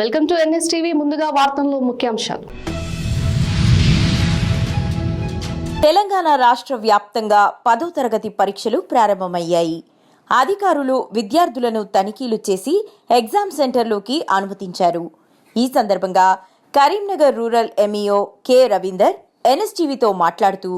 Welcome to NSTV. ముందుగా వార్తల్లో ముఖ్యాంశాలు. తెలంగాణ రాష్ట్ర వ్యాప్తంగా 10వ తరగతి పరీక్షలు ప్రారంభమయ్యాయి. అధికారులు విద్యార్థులను తనిఖీలు చేసి ఎగ్జామ్ సెంటర్లోకి అనుమతించారు. ఈ సందర్భంగా Karimnagar rural MEO K Ravinder NSTVతో మాట్లాడుతూ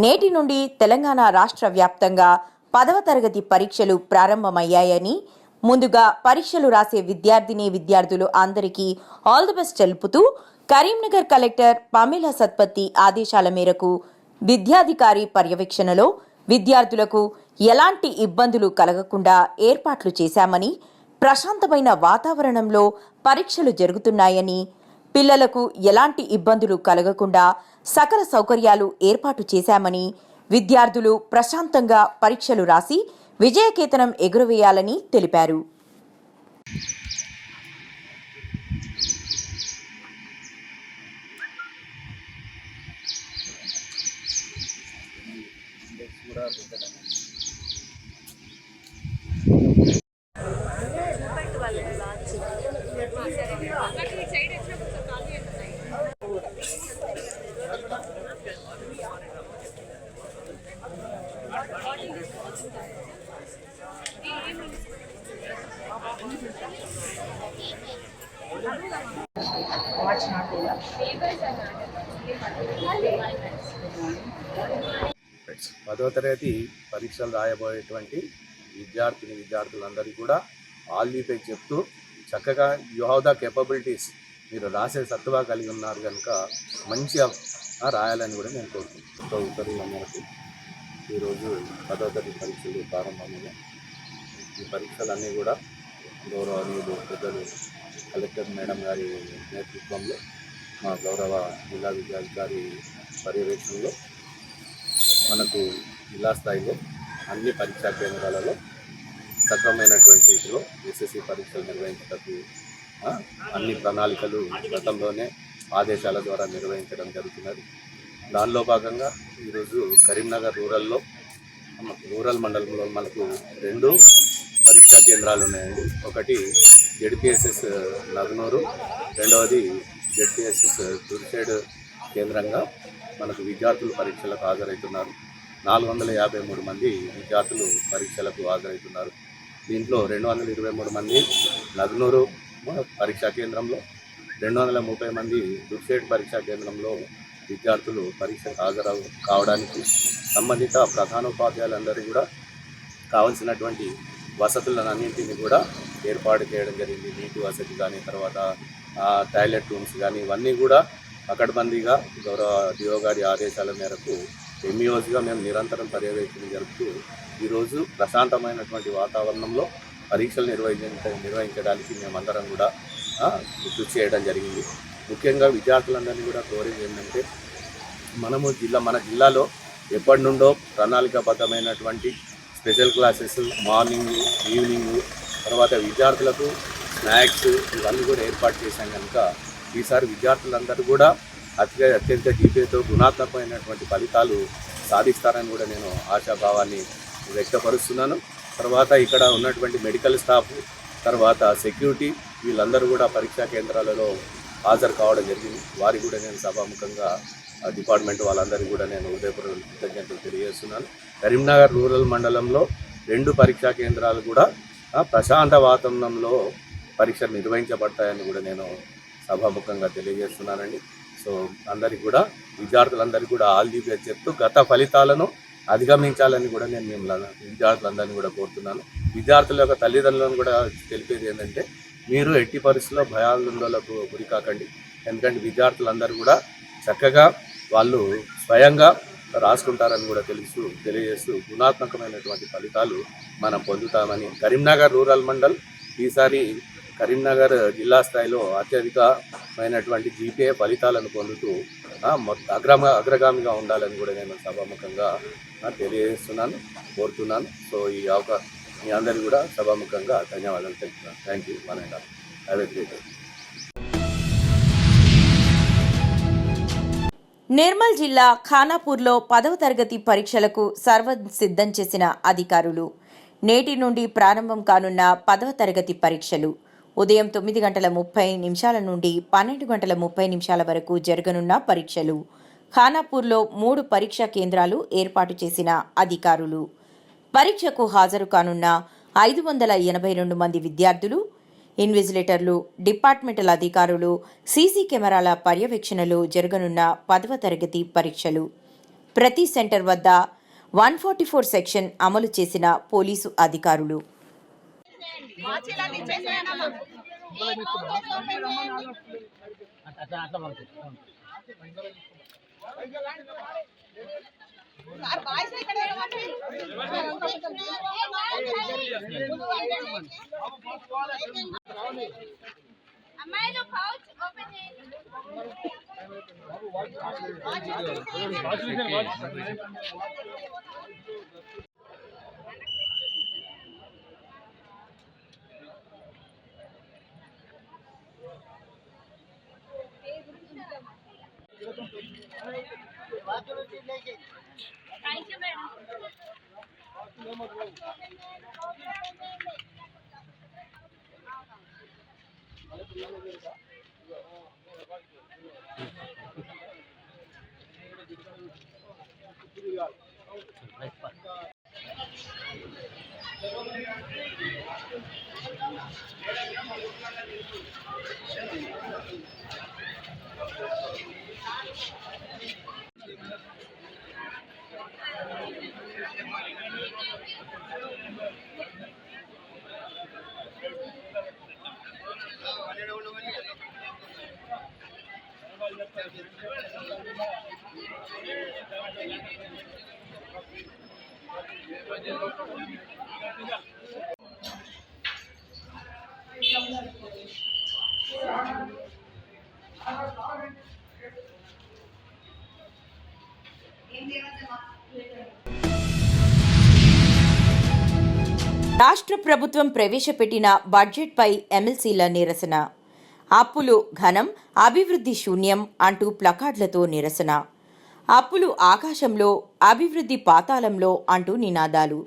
నేటి నుండి తెలంగాణ రాష్ట్ర వ్యాప్తంగా 10వ తరగతి పరీక్షలు ప్రారంభమయ్యాయని, ముందుగా పరీక్షలు రాసే విద్యార్థులు అందరికీ ఆల్ ది బెస్ట్ తెలుపుతూ కరీంనగర్ కలెక్టర్ పమేలా సత్పతి ఆదేశాల మేరకు విద్యాధికారి పర్యవేక్షణలో విద్యార్థులకు ఎలాంటి ఇబ్బందులు కలగకుండా ఏర్పాట్లు చేశామని, ప్రశాంతమైన వాతావరణంలో పరీక్షలు జరుగుతున్నాయని, పిల్లలకు ఎలాంటి ఇబ్బందులు కలగకుండా సకల సౌకర్యాలు ఏర్పాటు చేశామని, విద్యార్థులు ప్రశాంతంగా పరీక్షలు రాసి విజయకేతనం ఎగురవేయాలని తెలిపారు. పదవ తరగతి పరీక్షలు రాయబోయేటువంటి విద్యార్థులందరికీ కూడా ఆల్ ది బెస్ట్ చెప్తూ, చక్కగా యూ హ్యావ్ ద కేపబిలిటీస్, మీరు రాసే సత్తువా కలిగి ఉన్నారు కనుక మంచిగా రాయాలని కూడా నేను కోరుకుంటున్నాను. ఉత్తర్వుల మేరకు ఈరోజు 10వ తరగతి పరీక్షలు ప్రారంభమయ్యాయి. ఈ పరీక్షలన్నీ కూడా గౌరవనీయులు పెద్దలు కలెక్టర్ మేడం గారి నేతృత్వంలో, మా గౌరవ జిల్లా విద్యాధికారి పర్యవేక్షణలో మనకు జిల్లా స్థాయిలో అన్ని పరీక్షా కేంద్రాలలో సక్రమైనటువంటి రీతిలో SSC పరీక్షలు నిర్వహించటకు అన్ని ప్రణాళికలు గతంలోనే ఆదేశాల ద్వారా నిర్వహించడం జరుగుతున్నది. దానిలో భాగంగా ఈరోజు కరీంనగర్ రూరల్ మండలంలో మనకు 2 పరీక్షా కేంద్రాలు ఉన్నాయండి. ఒకటి ZPSS నగనూరు, రెండవది ZPSS దుర్షేడ్ కేంద్రంగా మనకు విద్యార్థులు పరీక్షలకు హాజరవుతున్నారు. 453 మంది విద్యార్థులు పరీక్షలకు హాజరవుతున్నారు. దీంట్లో 223 మంది నగనూరు పరీక్షా కేంద్రంలో, 230 మంది దుర్షేడ్ పరీక్షా కేంద్రంలో విద్యార్థులు పరీక్షకు హాజరు కావడానికి సంబంధిత ప్రధానోపాధ్యాయులందరూ కూడా కావలసినటువంటి వసతులన్నింటినీ కూడా ఏర్పాటు చేయడం జరిగింది. నీటి వసతి కానీ, తర్వాత టాయిలెట్ రూమ్స్ కానీ, ఇవన్నీ కూడా పకడ్బందీగా గౌరవ డిఓ గారి ఆదేశాల మేరకు ఎంఈఓస్గా మేము నిరంతరం పర్యవేక్షణ జరుపుతూ ఈరోజు ప్రశాంతమైనటువంటి వాతావరణంలో పరీక్షలు నిర్వహించడానికి మేమందరం కూడా కృషి చేయడం జరిగింది. ముఖ్యంగా విద్యార్థులందరినీ కూడా కోరేది ఏంటంటే, మన జిల్లాలో ఎప్పటి నుండో ప్రణాళికాబద్ధమైనటువంటి స్పెషల్ క్లాసెస్ మార్నింగ్, ఈవినింగ్, తర్వాత విద్యార్థులకు స్నాక్స్ ఇవన్నీ కూడా ఏర్పాటు చేశాం కనుక ఈసారి విద్యార్థులందరూ కూడా అత్యంత జీపీతో గుణాత్మకమైనటువంటి ఫలితాలు సాధిస్తారని కూడా నేను ఆశాభావాన్ని వ్యక్తపరుస్తున్నాను. తర్వాత ఇక్కడ ఉన్నటువంటి మెడికల్ స్టాఫ్, తర్వాత సెక్యూరిటీ, వీళ్ళందరూ కూడా పరీక్షా కేంద్రాలలో హాజరు కావడం జరిగింది. వారికి కూడా నేను సభాముఖంగా డిపార్ట్మెంట్ వాళ్ళందరికీ కూడా నేను హృదయపూర్వక కృతజ్ఞతలు తెలియజేస్తున్నాను. కరీంనగర్ రూరల్ మండలంలో 2 పరీక్షా కేంద్రాలు కూడా ప్రశాంత వాతావరణంలో పరీక్షలు నిర్వహించబడతాయని కూడా నేను సభాముఖంగా తెలియజేస్తున్నానండి. సో అందరికీ కూడా విద్యార్థులందరికీ కూడా ఆల్ ది బెస్ట్ చెప్తూ గత ఫలితాలను అధిగమించాలని కూడా నేను విద్యార్థులందరినీ కూడా కోరుతున్నాను. విద్యార్థుల యొక్క తల్లిదండ్రులను కూడా తెలిపేది ఏంటంటే, మీరు ఎట్టి పరిస్థితుల్లో భయాందోళనలకు గురి కాకండి. ఎందుకంటే విద్యార్థులందరూ కూడా చక్కగా వాళ్ళు స్వయంగా రాసుకుంటారని కూడా తెలియజేస్తూ గుణాత్మకమైనటువంటి ఫలితాలు మనం పొందుతామని, కరీంనగర్ రూరల్ మండల్ ఈసారి కరీంనగర్ జిల్లా స్థాయిలో అత్యధికమైనటువంటి GPA ఫలితాలను పొందుతూ అగ్రగామిగా ఉండాలని కూడా నేను సభాముఖంగా తెలియజేస్తున్నాను, కోరుతున్నాను. సో ఈ మీ అందరికీ కూడా సభాముఖంగా ధన్యవాదాలు తెలుపుతున్నాను. Thank you. Have a great day. Nirmal జిల్లా ఖానాపూర్లో 10వ తరగతి పరీక్షలకు సర్వం సిద్ధం చేసిన అధికారులు. నేటి నుండి ప్రారంభం కానున్న 10వ తరగతి పరీక్షలు ఉదయం 9:30 నుండి 12:30 వరకు జరగనున్న పరీక్షలు. ఖానాపూర్లో 3 పరీక్షా కేంద్రాలు ఏర్పాటు చేసిన అధికారులు. పరీక్షకు హాజరు కానున్న 582 మంది విద్యార్థులు, ఇన్విజిలేటర్లు, డిపార్ట్మెంటల్ అధికారులు, సీసీ కెమెరాల పర్యవేక్షణలో జరగనున్న 10వ తరగతి పరీక్షలు. ప్రతి సెంటర్ వద్ద 144 సెక్షన్ అమలు చేసిన పోలీసు అధికారులు. అమ్మాయిలు పౌచ్ ఓపెన్ చేయండి. Thank you madam. రాష్ట్ర ప్రభుత్వం ప్రవేశపెట్టిన బడ్జెట్పై ఎమ్మెల్సీల నిరసన. అప్పులు ఘనం, అభివృద్ధి శూన్యం అంటూ ప్లకార్డులతో నిరసన. అప్పులు ఆకాశంలో, అభివృద్ధి పాతాళంలో అంటూ నినాదాలు.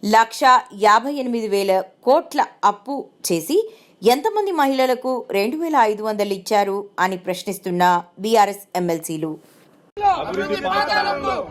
1,58,000 కోట్ల అప్పు చేసి ఎంతమంది మహిళలకు 2,500 ఇచ్చారు అని ప్రశ్నిస్తున్న బీఆర్ఎస్ ఎమ్మెల్సీలు.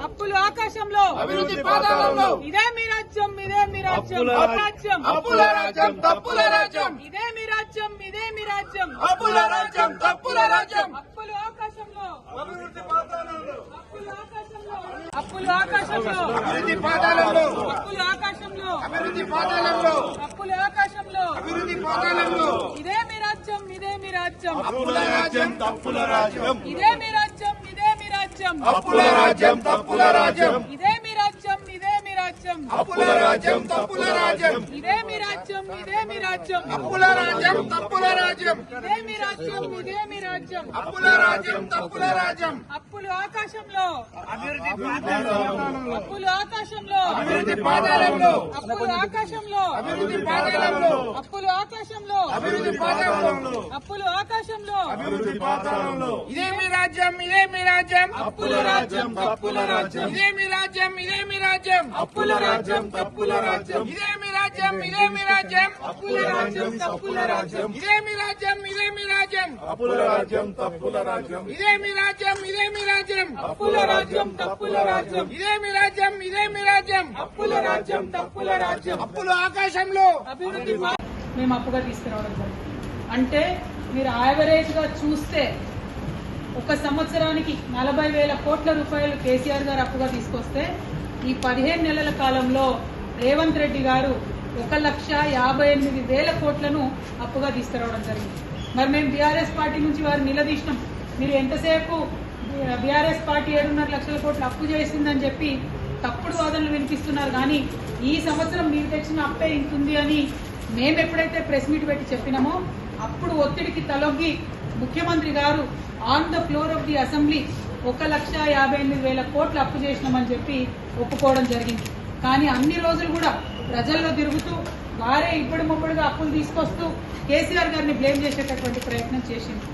అప్పులు ఆకాశంలో, అభివృద్ధి పాతాళంలో. ఇదే మీ రాజ్యం, ఇదే మీ రాజ్యం. రాజ్యం అప్పుల రాజ్యం, తప్పుల రాజ్యం. ఇదే మీ రాజ్యం, ఇదే మీ రాజ్యం. అప్పుల రాజ్యం, తప్పుల రాజ్యం. అప్పులు ఆకాశంలో, అభివృద్ధి పాతాళంలో. అప్పులు ఆకాశంలో, అప్పులు ఆకాశంలో, అభివృద్ధి పాతాళంలో. అప్పులు ఆకాశంలో, అభివృద్ధి పాతాళంలో. అప్పులు ఆకాశంలో, అభివృద్ధి పాతాళంలో. ఇదే మీ రాజ్యం, ఇదే మీ రాజ్యం. అప్పుల రాజ్యం, తప్పుల రాజ్యం. ఇదే మీ రాజ్యం, ఇదే మీ రాజ్యం. అప్పుల రాజ్యం, తప్పుల రాజ్యం. ఇదే మీ రాజ్యం, ఇదే మీ రాజ్యం. అప్పుల రాజ్యం, తప్పుల రాజ్యం. ఇదే మీ రాజ్యం, ఇదే మీ రాజ్యం. అప్పుల రాజ్యం, తప్పుల రాజ్యం. ఇదే మీ రాజ్యం, ఇదే మీ రాజ్యం. అప్పుల రాజ్యం, తప్పుల రాజ్యం. అప్పులు ఆకాశంలో, అభివృద్ధి పాతాళంలో. అప్పులు ఆకాశంలో, అభివృద్ధి పాతాళంలో. అప్పులు ఆకాశంలో, అభివృద్ధి పాతాళంలో. అప్పులు ఆకాశంలో, అభివృద్ధి పాతాళంలో. అప్పులు ఆకాశంలో, అభివృద్ధి పాతాళంలో. ఇదే మీ రాజ్యం, ఇదే మీ రాజ్యం. అప్పుల రాజ్యం, తప్పుల రాజ్యం. ఇదే మీ రాజ్యం, ఇదే మీ రాజ్యం. అప్పుల రాజ్యం, తప్పుల రాజ్యం. ఇదే మీ రాజ్యం, ఇదే మీ రాజ్యం. అప్పుల రాజ్యం, తప్పుల రాజ్యం. ఇదే మీ రాజ్యం, ఇదే మీ రాజ్యం. అప్పుల రాజ్యం, తప్పుల రాజ్యం. ఇదే మీ రాజ్యం, ఇదే మీ రాజ్యం. అప్పుల రాజ్యం, తప్పుల రాజ్యం. ఇదే మీ రాజ్యం, ఇదే మీ రాజ్యం. అప్పుల రాజ్యం, తప్పుల రాజ్యం. అప్పులు ఆకాశంలో, అభివృద్ధి. మేము అప్పుగా తీసుకురావడం జరిగింది. అంటే మీరు యావరేజ్ గా చూస్తే ఒక సంవత్సరానికి 40,000 కోట్ల రూపాయలు కేసీఆర్ గారు అప్పుగా తీసుకొస్తే ఈ 15 నెలల కాలంలో రేవంత్ రెడ్డి గారు 1,58,000 కోట్లను అప్పుగా తీసుకురావడం జరిగింది. మరి మేము బీఆర్ఎస్ పార్టీ నుంచి వారు నిలదీసినాం. మీరు ఎంతసేపు బీఆర్ఎస్ పార్టీ 7.5 లక్షల కోట్లు అప్పు చేసిందని చెప్పి తప్పుడు వాదనలు వినిపిస్తున్నారు. కానీ ఈ సంవత్సరం మీరు తెచ్చిన అప్పే ఇంతుంది అని మేము ఎప్పుడైతే ప్రెస్ మీట్ పెట్టి చెప్పినామో అప్పుడు ఒత్తిడికి తలొగ్గి ముఖ్యమంత్రి గారు on the floor of the assembly 1,58,000 కోట్లు అప్పు చేసినామని చెప్పి ఒప్పుకోవడం జరిగింది. కానీ అన్ని రోజులు కూడా ప్రజల్లో తిరుగుతూ వారే ఇప్పుడు ముప్పుడుగా అప్పులు తీసుకొస్తూ కేసీఆర్ గారిని బ్లేమ్ చేసేటటువంటి ప్రయత్నం చేసింది.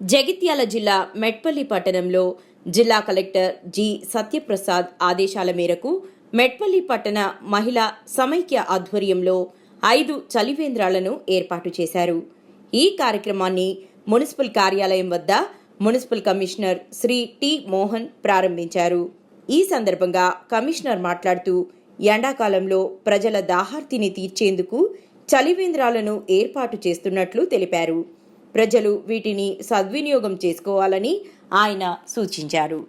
జగిత్యాల జిల్లా మెట్పల్లి పట్టణంలో జిల్లా కలెక్టర్ జి సత్యప్రసాద్ ఆదేశాల మేరకు మెట్పల్లి పట్టణ మహిళా సమైక్య ఆధ్వర్యంలో 5 చలివేంద్రాలను ఏర్పాటు చేశారు. ఈ కార్యక్రమాన్ని మున్సిపల్ కార్యాలయం వద్ద municipal commissioner Shri T Mohan ప్రారంభించారు. ఈ సందర్భంగా కమిషనర్ మాట్లాడుతూ ఎండాకాలంలో ప్రజల దాహార్తిని తీర్చేందుకు చలివేంద్రాలను ఏర్పాటు చేస్తున్నట్లు తెలిపారు. ప్రజలు వీటిని సద్వినియోగం చేసుకోవాలని ఆయన సూచించారు.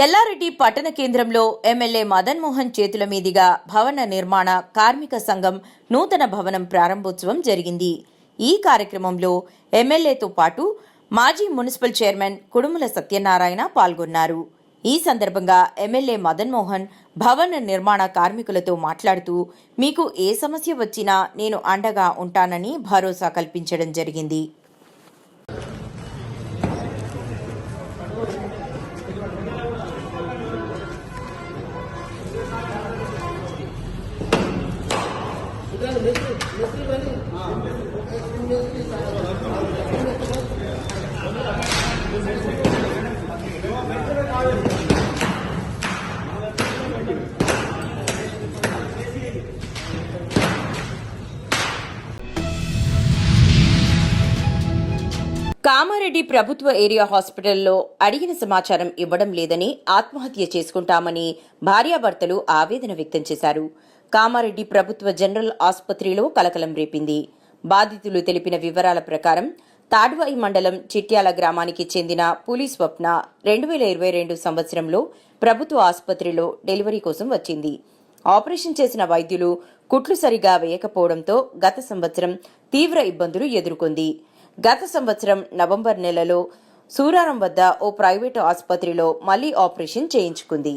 ఎల్లారెడ్డి పట్టణ కేంద్రంలో ఎమ్మెల్యే మదన్ మోహన్ చేతుల మీదుగా భవన నిర్మాణ కార్మిక సంఘం నూతన భవనం ప్రారంభోత్సవం జరిగింది. ఈ కార్యక్రమంలో ఎమ్మెల్యేతో పాటు మాజీ మున్సిపల్ చైర్మన్ కుడుముల సత్యనారాయణ పాల్గొన్నారు. ఈ సందర్భంగా ఎమ్మెల్యే మదన్ మోహన్ భవన నిర్మాణ కార్మికులతో మాట్లాడుతూ మీకు ఏ సమస్య వచ్చినా నేను అండగా ఉంటానని భరోసా కల్పించడం జరిగింది. కామారెడ్డి ప్రభుత్వ ఏరియా హాస్పిటల్లో అడిగిన సమాచారం ఇవ్వడం లేదని ఆత్మహత్య చేసుకుంటామని భార్యాభర్తలు ఆవేదన వ్యక్తం చేశారు. కామారెడ్డి ప్రభుత్వ జనరల్ ఆసుపత్రిలో కలకలం రేపింది. బాధితులు తెలిపిన వివరాల ప్రకారం తాడ్వాయి మండలం చిట్యాల గ్రామానికి చెందిన పులి స్వప్న 2022 సంవత్సరంలో ప్రభుత్వ ఆసుపత్రిలో డెలివరీ కోసం వచ్చింది. ఆపరేషన్ చేసిన వైద్యులు కుట్లు సరిగా వేయకపోవడంతో గత సంవత్సరం తీవ్ర ఇబ్బందులు ఎదుర్కొంది. గత సంవత్సరం నవంబర్ నెలలో సూరారం వద్ద ఓ ప్రైవేటు ఆసుపత్రిలో మళ్లీ ఆపరేషన్ చేయించుకుంది.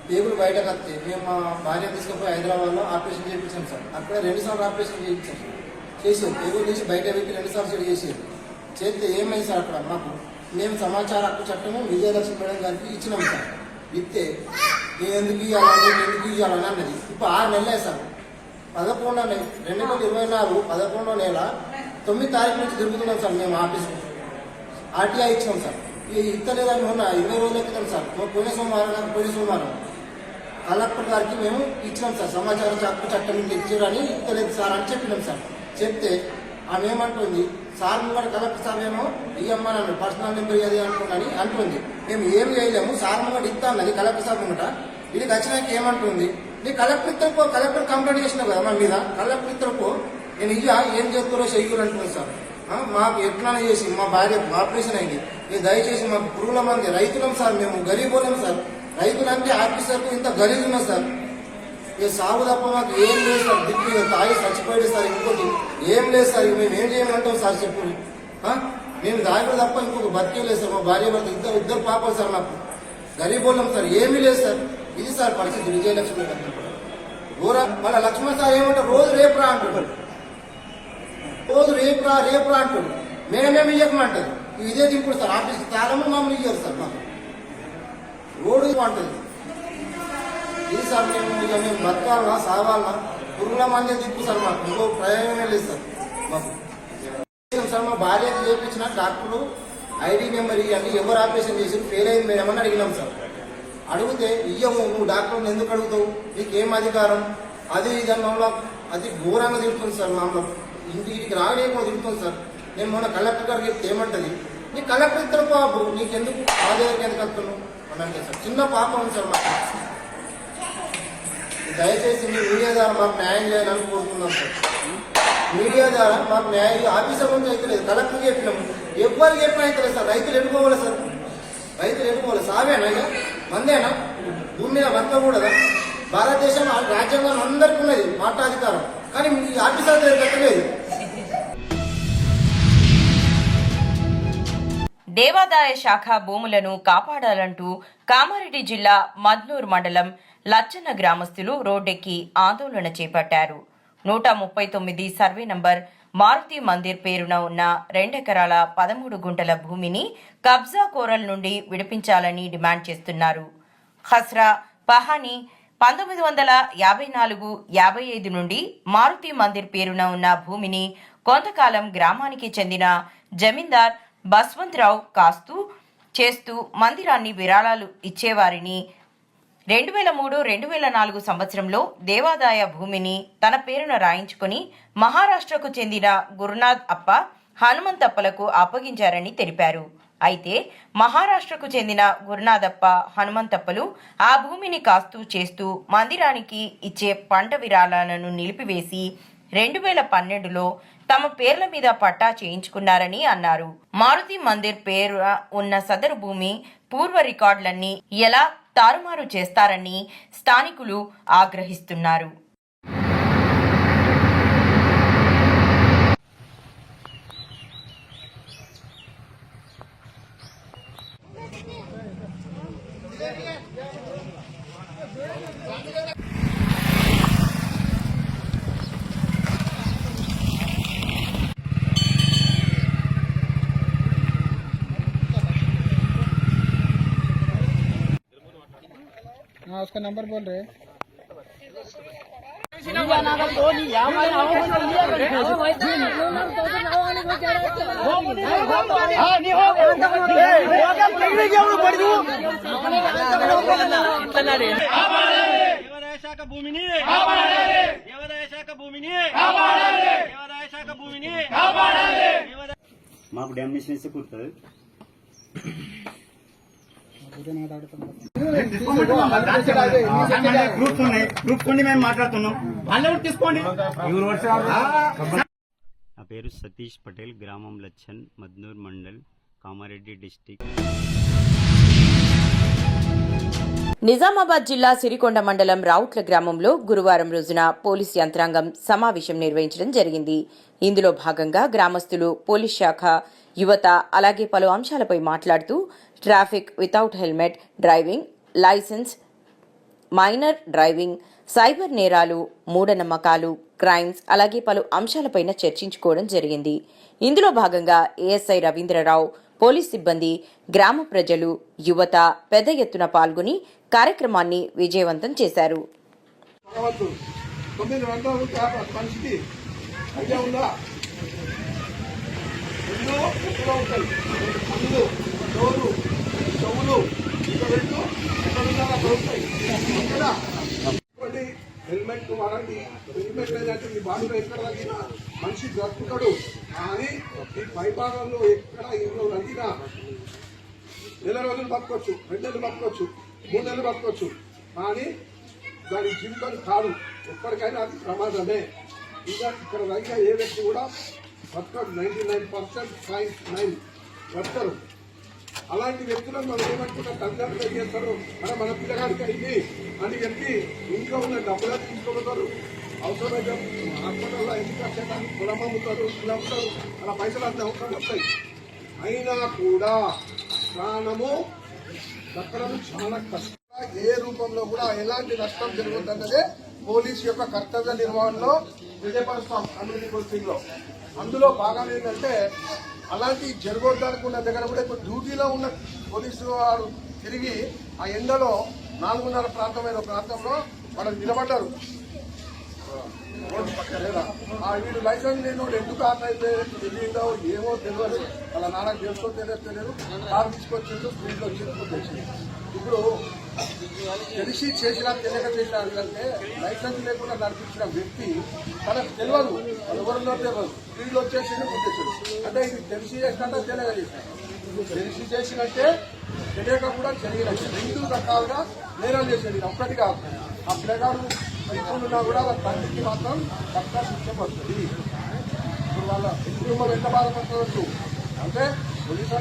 పేగులు బయటకు వస్తే మేము మా భార్య తీసుకుపోయి హైదరాబాద్లో ఆపరేషన్ చేయించాం సార్. అక్కడ 2 సార్లు ఆపరేషన్ చేయించాం సార్. చేసాం పేగులు తీసి బయట పెట్టి 2 సార్లు చెడు చేసేది. చేస్తే ఏమైంది సార్ అక్కడ మాకు మేము సమాచార హక్కు చట్టము విజయలక్ష్మి మేడం గారికి ఇచ్చినాం సార్. ఇస్తే నేను ఎందుకు ఇవ్వాలని అన్నది. ఇప్పుడు 6 నెలలే సార్. 2024 11వ నెల 9వ తారీఖు నుంచి తిరుగుతున్నాం సార్. మేము ఆఫీస్కి ఆర్టీఐ ఇచ్చినాం సార్. ఇస్తలేదని మొన్న 20 రోజుల క్రితం సార్ పోయిన సోమవారం కలెక్టర్ గారికి మేము ఇచ్చినాం సార్. సమాచార హక్కు చట్టం ఇచ్చారని ఇస్తలేదు సార్ అని చెప్పినాం సార్. చెప్తే ఆమె ఏమంటుంది, సార్ ముంగట కలెక్టర్ సార్ ఏమో ఇయ్యమ్మని పర్సనల్ నెంబర్ అది అనుకున్నాని అంటుంది. మేము ఏం చేయలేము, సార్ ముంగట ఇస్తానని కలెక్టర్ సార్ ముంగట. ఇది వచ్చినాక ఏమంటుంది, నీ కలెక్టర్ ఇద్దరుకో, కలెక్టర్ కంప్లైంట్ చేసినావు కదా మన మీద, కలెక్టర్ ఇద్దరుకో నేను ఏం చేస్తారో చెయ్యరు అంటున్నాను సార్. మాకు ఎట్లానే చేసి మా భార్య ఆపరేషన్ అయింది. మీరు దయచేసి మాకు పురుగుల మంది రైతులం సార్, మేము గరీబోలేం సార్. రైతులంటే ఆఫీసర్కు ఇంత గలీజ్ ఉన్నాం సార్. ఇక సాగు తప్ప మాకు ఏం లేదు సార్. దిక్కు తాగి చచ్చిపోయాడు సార్. ఇంకోటి ఏం లేదు సార్. మేము ఏం చేయమంటాం సార్ చెప్పు. మేము దాగుడు తప్ప ఇంకొక బతికే లేదు సార్. మా భార్య భర్త ఇద్దరు పాపలు సార్. నాకు గరీబోళ్ళం సార్, ఏమీ లేదు సార్. ఇది సార్ పరిస్థితి విజయలక్ష్మి ఘోర. వాళ్ళ లక్ష్మణ్ సార్ ఏమంటారు, రోజు రేపురా అంటారు. రోజు రేపురా అంటాడు. మేమేమి ఇవ్వకమంటారు. ఇదే దింపుడు సార్. ఆఫీస్ తాళము మమ్మల్ని ఇయ్యారు సార్. మాకు రోడ్డు అంటది. ఇది సార్ మేము బతకాలన్నా సావాలన్నా పురుగుల మందే దిక్కు సార్. మాకు ఇంకో ప్రయోజనమే లేదు సార్. మాకు సార్ మా భార్యకి చేయించిన డాక్టర్లు ఐడి నెంబర్ ఇవన్నీ ఎవరు ఆపరేషన్ చేసి ఫెయిల్ అయింది మేమని అడిగినాం సార్. అడిగితే ఇయ్యము, నువ్వు డాక్టర్ని ఎందుకు అడుగుతావు, నీకేం అధికారం, అది ఇదన్న అది ఘోరంగా తిరుగుతుంది సార్. మామూలు ఇంటికి రాలేమో తిరుగుతుంది సార్. నేను మొన్న కలెక్టర్ గారికి చెప్తే ఏమంటది, నీ కలెక్టర్ ఇద్దరు బాబు నీకెందుకు ఆ దగ్గరికి ఎందుకు వస్తున్నావు అని అంటే సార్. చిన్న పాప ఉంది సార్ మాకు. దయచేసి మీ మీడియా ద్వారా మాకు న్యాయం చేయాలని కోరుతున్నాం సార్. మీడియా ద్వారా మాకు న్యాయం ఆఫీసర్ నుంచి అయితే లేదు, కలెక్టర్ చెప్పినాము, ఎవరికి చెప్పినా అయితే లేదు సార్. రైతులు ఎన్నుకోవాలి సార్. రైతులు ఎన్నుకోవాలి. సావేనా ఇక మందేనా భూమి మీద బతకూడదా? భారతదేశం రాజ్యాంగం అందరికీ ఉన్నది మాట్లాధికారం. కానీ మీ ఆఫీసర్ దగ్గర కట్టలేదు. దేవాదాయ శాఖ భూములను కాపాడాలంటూ కామారెడ్డి జిల్లా మద్నూర్ మండలం లచ్చన్న గ్రామస్తులు రోడ్డెక్కి ఆందోళన చేపట్టారు. 139 సర్వే నంబర్ మారుతి మందిర్ పేరున ఉన్న 2 ఎకరాల 13 గుంటల భూమిని కబ్జా కోరల నుండి విడిపించాలని డిమాండ్ చేస్తున్నారు. హస్రా పహానీ 1954-55 నుండి మారుతి మందిర్ పేరున ఉన్న భూమిని కొంతకాలం గ్రామానికి చెందిన జమీందార్ బస్వంతరావు చేస్తూ మందిరాన్ని విరాళాలు ఇచ్చేవారిని 2003-2004 సంవత్సరంలో దేవాదాయ భూమిని తన పేరున రాయించుకుని మహారాష్ట్రకు చెందిన గురునాథ్ అప్ప హనుమంతప్పలకు అప్పగించారని తెలిపారు. అయితే మహారాష్ట్రకు చెందిన గురునాథప్ప హనుమంతప్పలు ఆ భూమిని చేస్తూ మందిరానికి ఇచ్చే పంట విరాళాలను నిలిపివేసి 2012లో తమ పేర్ల మీద పట్టా చేయించుకున్నారని అన్నారు. మారుతి మందిర్ పేరు ఉన్న సదరు భూమి పూర్వ రికార్డులన్నీ ఎలా తారుమారు చేస్తారని స్థానికులు ఆగ్రహిస్తున్నారు. हाँ उसका नंबर बोल रहे हैं। మాకు డామినేషన్ ఇస్తే కుడుతుంది. మేము మాట్లాడుతున్నాం. నా పేరు సతీష్ పటేల్, గ్రామం లచ్చన్, మద్నూర్ మండల్, కామారెడ్డి డిస్టిక్. నిజామాబాద్ జిల్లా సిరికొండ మండలం రావుట్ల గ్రామంలో గురువారం రోజున పోలీస్ యంత్రాంగం సమావేశం నిర్వహించడం జరిగింది. ఇందులో భాగంగా గ్రామస్తులు, పోలీస్ శాఖ, యువత అలాగే పలు అంశాలపై మాట్లాడుతూ traffic without helmet driving, licence, minor driving, cyber నేరాలు, మూఢనమ్మకాలు, క్రైమ్స్ అలాగే పలు అంశాలపైన చర్చించుకోవడం జరిగింది. ఇందులో భాగంగా ఏఎస్ఐ రవీంద్రరావు, పోలీస్ సిబ్బంది, గ్రామ ప్రజలు, యువత పెద్ద ఎత్తున పాల్గొని కార్యక్రమాన్ని విజయవంతం చేశారు. హెల్మెట్ వాడండి. హెల్మెట్ లేదంటే మీ బాడీలో ఎక్కడ తగ్గినా మనిషి బ్రతుకుతాడు. కానీ ఈ పైభాగంలో ఎక్కడ ఇంట్లో తగ్గినా నెల రోజులు బతకొచ్చు, 2 నెలలు బతకొచ్చు, 3 నెలలు బతకొచ్చు. కానీ దాని జీవితం కాదు, ఎప్పటికైనా అది ప్రమాదమే. ఇంకా ఇక్కడ తగ్గిన ఏ వ్యక్తి కూడా బతకడు. 99.9 బతకరు. అలాంటి వ్యక్తులను మనం ఏమనుకుంటాం, తల్లిదండ్రులు ఏం చేస్తారు, మన పిల్లగాడికి అయింది అని చెప్పి ఇంట్లో ఉన్న డబ్బులు తీసుకోబోతారు. అవసరమైతే హాస్పిటల్లో ఎందుకు వచ్చేటానికి పొలం అమ్ముతారు, అమ్ముతారు, అలా పైసలు అంత అవసరం వస్తాయి. అయినా కూడా ప్రాణము దక్కడం చాలా కష్టం. ఏ రూపంలో కూడా ఎలాంటి నష్టం జరుగుతుందనే పోలీసు యొక్క కర్తవ్య నిర్వహణలో విజయపరుస్తాం కమ్యూనిటీ పోలీసింగ్ లో. అందులో భాగం ఏంటంటే అలాంటి జరగొద్దానికి ఉన్న దగ్గర కూడా ఇప్పుడు డ్యూటీలో ఉన్న పోలీసు వారు తిరిగి ఆ ఎండలో 4:30 ప్రాంతంలో వాళ్ళు నిలబడ్డారు. రోడ్డు పక్కన లేదా వీడు లైసెన్స్ లేని వాడు ఎందుకు ఆటైతే తెలియదో ఏమో తెలియదు. వాళ్ళ నాన్నకు తెలుసో తెలియదు. కారు తీసుకొచ్చిండు, స్పీడ్లో తీసుకొచ్చింది. ఇప్పుడు తెలిసి చేసినా తెలియక చేసినా అంటే లైసెన్స్ లేకుండా నడిపించిన వ్యక్తి తనకు తెలియదు, వాళ్ళు ఎవరిలో తెలియదు, స్పీడ్లో వచ్చేసిండు, గుర్తించాడు. అంటే ఇది తెలిసి చేసినట్టే తెలియక చేసినాడు. తెలిసి చేసినట్టే తెలియక కూడా జరిగినట్టు 2 రకాలుగా నేరాలు చేసేది. ఒక్కటి కాదు, ఆ పిల్లగాడు ఇప్పుడున్నా కూడా వాళ్ళ తండ్రికి మాత్రం పక్కా శిక్ష పడుతుంది. ఇప్పుడు వాళ్ళ కుటుంబం ఎంత బాధపడుతున్నట్టు అంటే పోలీసు